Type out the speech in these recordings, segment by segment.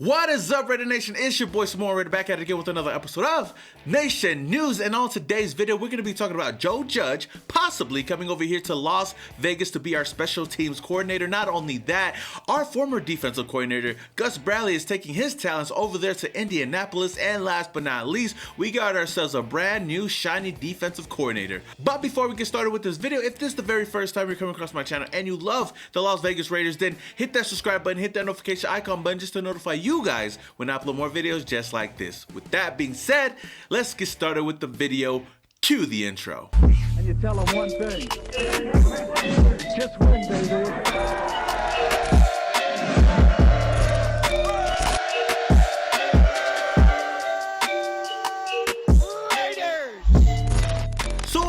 What is up, Raidernation? It's your boy Samoa Raider back at it again with another episode of Nation News. And on today's video, we're going to be talking about Joe Judge possibly coming over here to Las Vegas to be our special teams coordinator. Not only that, our former defensive coordinator, Gus Bradley, is taking his talents over there to Indianapolis. And last but not least, we got ourselves a brand new shiny defensive coordinator. But before we get started with this video, if this is the very first time you're coming across my channel and you love the Las Vegas Raiders, then hit that subscribe button, hit that notification icon button just to notify you guys when I upload more videos just like this. With that being said, let's get started with the video. Cue the intro. And you tell them one thing. Just win, baby.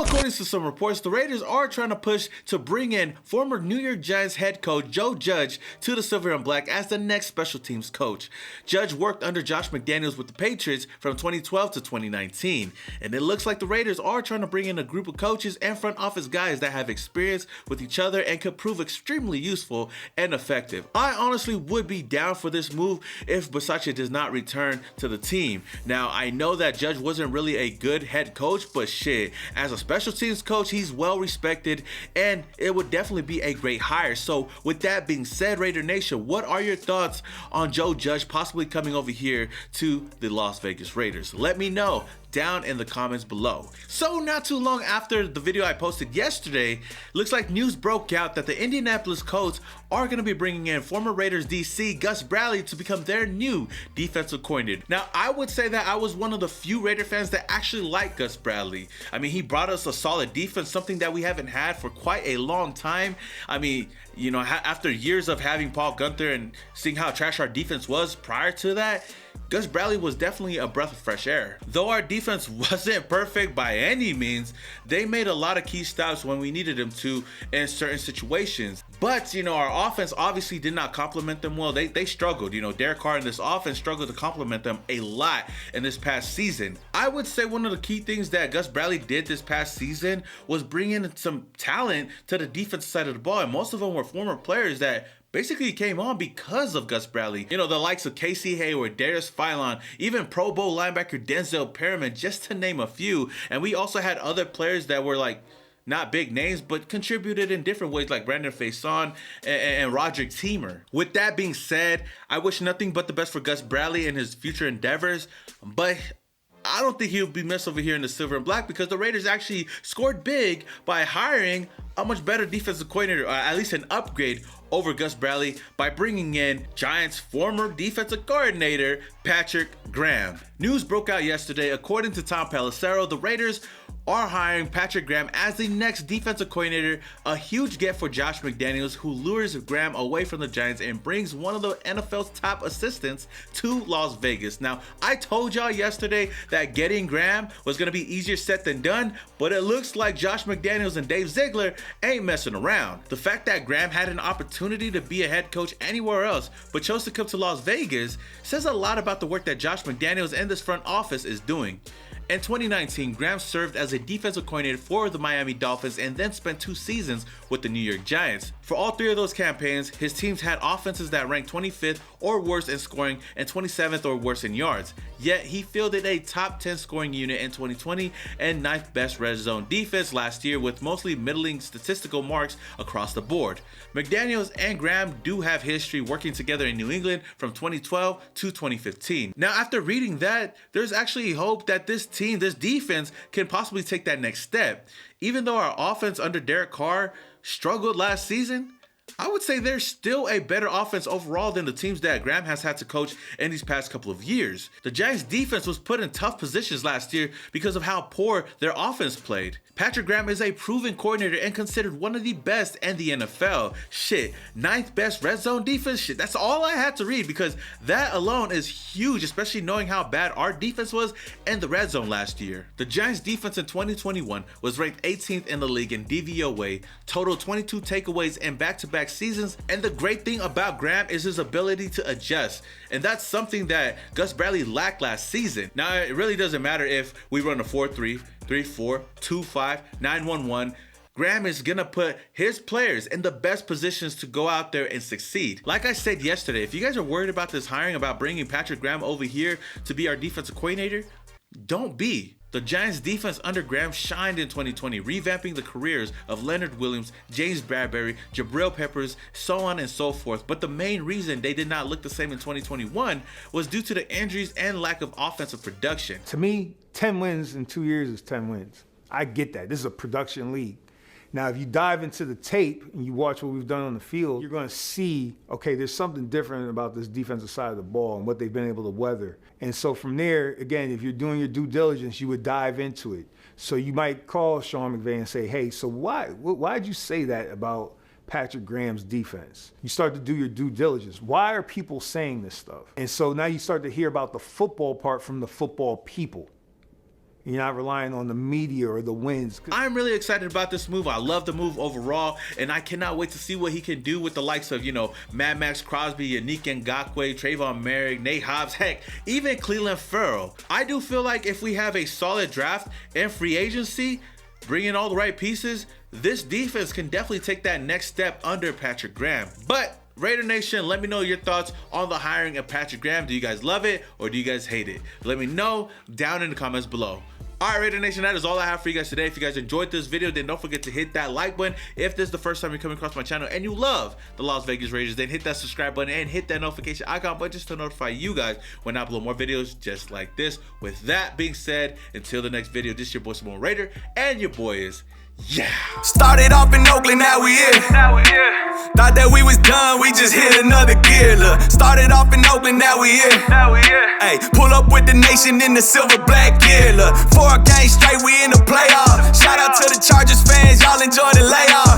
According to some reports, the Raiders are trying to push to bring in former New York Giants head coach Joe Judge to the Silver and Black as the next special teams coach. Judge worked under Josh McDaniels with the Patriots from 2012 to 2019, and it looks like the Raiders are trying to bring in a group of coaches and front office guys that have experience with each other and could prove extremely useful and effective. I honestly would be down for this move if Bisaccia does not return to the team. Now, I know that Judge wasn't really a good head coach, but shit, as a special teams coach, he's well respected and it would definitely be a great hire. So with that being said, Raider Nation, what are your thoughts on Joe Judge possibly coming over here to the Las Vegas Raiders? Let me know down in the comments below. So not too long after the video I posted yesterday, looks like news broke out that the Indianapolis Colts are going to be bringing in former Raiders DC Gus Bradley to become their new defensive coordinator. Now, I would say that I was one of the few Raider fans that actually like Gus Bradley. I mean, he brought us a solid defense, something that we haven't had for quite a long time. I mean, you know, after years of having Paul Gunther and seeing how trash our defense was prior to that, Gus Bradley was definitely a breath of fresh air. Though our defense wasn't perfect by any means, they made a lot of key stops when we needed them to in certain situations. But, you know, our offense obviously did not complement them well. They struggled. You know, Derek Carr and this offense struggled to complement them a lot in this past season. I would say one of the key things that Gus Bradley did this past season was bring in some talent to the defensive side of the ball. And most of them were former players that basically came on because of Gus Bradley. You know, the likes of Casey Hayward, Darius Philon, even Pro Bowl linebacker Denzel Perriman, just to name a few. And we also had other players that were like not big names, but contributed in different ways, like Brandon Faison and Roderick Teamer. With that being said, I wish nothing but the best for Gus Bradley and his future endeavors, but I don't think he'll be missed over here in the Silver and Black because the Raiders actually scored big by hiring a much better defensive coordinator, or at least an upgrade over Gus Bradley, by bringing in Giants' former defensive coordinator, Patrick Graham. News broke out yesterday. According to Tom Pelissero, the Raiders are hiring Patrick Graham as the next defensive coordinator, a huge get for Josh McDaniels, who lures Graham away from the Giants and brings one of the NFL's top assistants to Las Vegas. Now, I told y'all yesterday that getting Graham was going to be easier said than done, but it looks like Josh McDaniels and Dave Ziegler ain't messing around. The fact that Graham had an opportunity to be a head coach anywhere else but chose to come to Las Vegas says a lot about the work that Josh McDaniels and this front office is doing. In 2019, Graham served as a defensive coordinator for the Miami Dolphins and then spent 2 seasons with the New York Giants. For all 3 of those campaigns, his teams had offenses that ranked 25th or worse in scoring and 27th or worse in yards. Yet he fielded a top 10 scoring unit in 2020 and 9th best red zone defense last year with mostly middling statistical marks across the board. McDaniels and Graham do have history working together in New England from 2012 to 2015. Now, after reading that, there's actually hope that this defense can possibly take that next step. Even though our offense under Derek Carr struggled last season, I would say there's still a better offense overall than the teams that Graham has had to coach in these past couple of years. The Giants defense was put in tough positions last year because of how poor their offense played. Patrick Graham is a proven coordinator and considered one of the best in the NFL. Shit, 9th best red zone defense? Shit, that's all I had to read because that alone is huge, especially knowing how bad our defense was in the red zone last year. The Giants defense in 2021 was ranked 18th in the league in DVOA, total 22 takeaways in back-to-back seasons, and the great thing about Graham is his ability to adjust, and that's something that Gus Bradley lacked last season. Now, it really doesn't matter if we run a 4-3, 3-4, 2-5, 9-1-1. Graham is gonna put his players in the best positions to go out there and succeed. Like I said yesterday, if you guys are worried about this hiring, about bringing Patrick Graham over here to be our defensive coordinator, don't be. The Giants defense under Graham shined in 2020, revamping the careers of Leonard Williams, James Bradbury, Jabril Peppers, so on and so forth. But the main reason they did not look the same in 2021 was due to the injuries and lack of offensive production. To me, 10 wins in 2 years is 10 wins. I get that. This is a production league. Now, if you dive into the tape and you watch what we've done on the field, you're going to see, okay, there's something different about this defensive side of the ball and what they've been able to weather. And so from there, again, if you're doing your due diligence, you would dive into it. So you might call Sean McVay and say, hey, so why'd you say that about Patrick Graham's defense? You start to do your due diligence. Why are people saying this stuff? And so now you start to hear about the football part from the football people. You're not relying on the media or the wins. I'm really excited about this move. I love the move overall, and I cannot wait to see what he can do with the likes of, Mad Max Crosby, Yannick Ngakoue, Trayvon Merrick, Nate Hobbs, heck, even Cleveland Ferrell. I do feel like if we have a solid draft and free agency, bring in all the right pieces, this defense can definitely take that next step under Patrick Graham. But Raider Nation, let me know your thoughts on the hiring of Patrick Graham. Do you guys love it or do you guys hate it? Let me know down in the comments below. All right, Raider Nation, that is all I have for you guys today. If you guys enjoyed this video, then don't forget to hit that like button. If this is the first time you're coming across my channel and you love the Las Vegas Raiders, then hit that subscribe button and hit that notification icon button just to notify you guys when I upload more videos just like this. With that being said, until the next video, this is your boy Simone Raider, and your boy is Started off in Oakland, now we here. Thought that we was done, we just hit another gear. Look, started off in Oakland, now we here. Hey, pull up with the nation in the silver black gear. Look, 4 games straight, we in the playoff. Shout out to the Chargers fans, y'all enjoy the layoff.